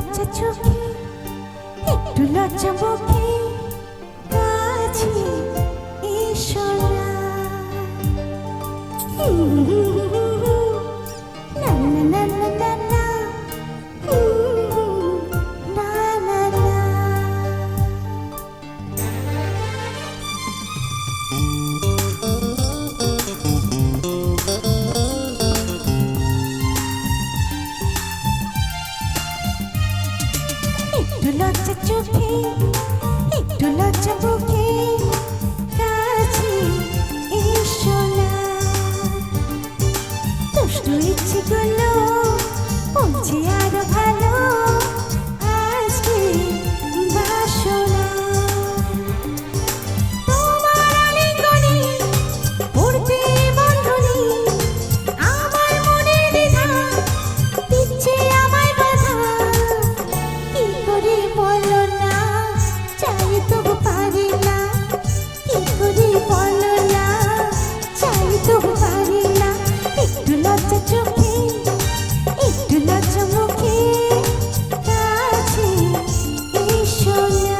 লজ্জা চোখে একটু লজ্জা মুখে কাছে এসো না। না না না না না না না না। একটু লজ্জা চোখে একটু লজ্জা মুখে কাছে এসো না। দুষ্টু ইচ্ছে গুলো বলছে আরো ভালো আজকে বাসনা। তোমার আলিঙ্গনে পড়তে বন্ধনে আমার মনের দ্বিধা দিচ্ছে আমায় বাধা। কি করে বলো না চাই তবু পারি না। কি করে বলো না চাই তবু পারি না। একটু লজ্জা চোখে একটু লজ্জা মুখে কাছে এসো না।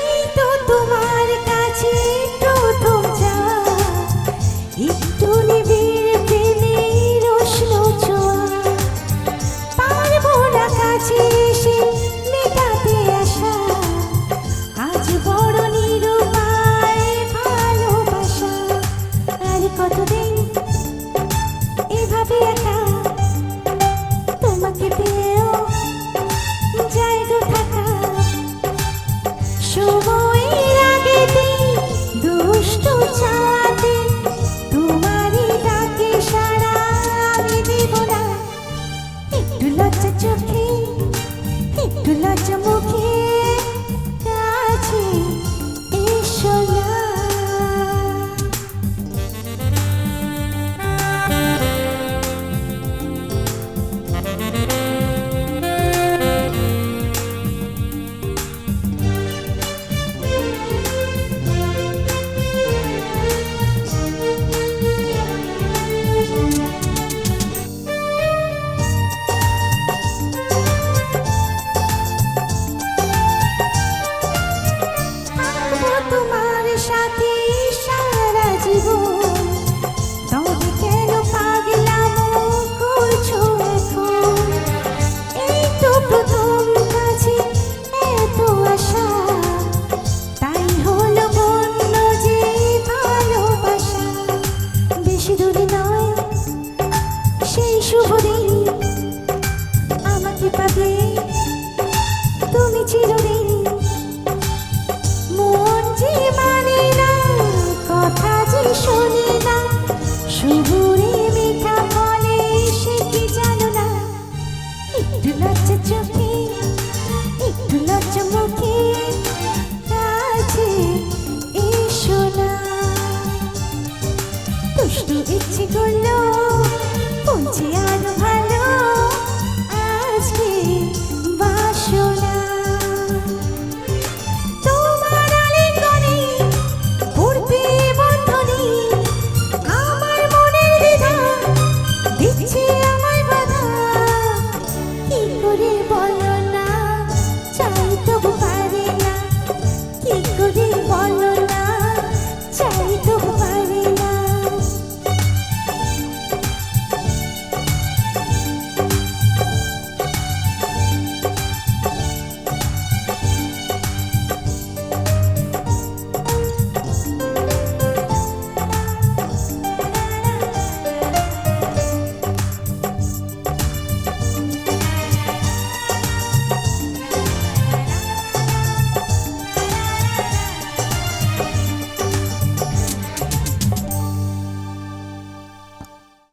এই তো তোমার কাছে প্রথম যাওয়া একটু নিবিড় প্রেমের উষ্ণ ছোঁয়া। পারবো না কাছে এসে মেটাতে আসা আজ বড় নিরুপায় ভালোবাসা। আর কতদিন এভাবে একা তোমাকে পেয়েও জায়গা থাকা। সময়ের আগেতে দুষ্টু চাওয়াতে তোমারই ডাকে সাড়া আমি দেব না। একটু লজ্জা চোখে একটু লজ্জা মুখে কাছে এসো না। থাকবো তোমার সাথে সারা জীবন।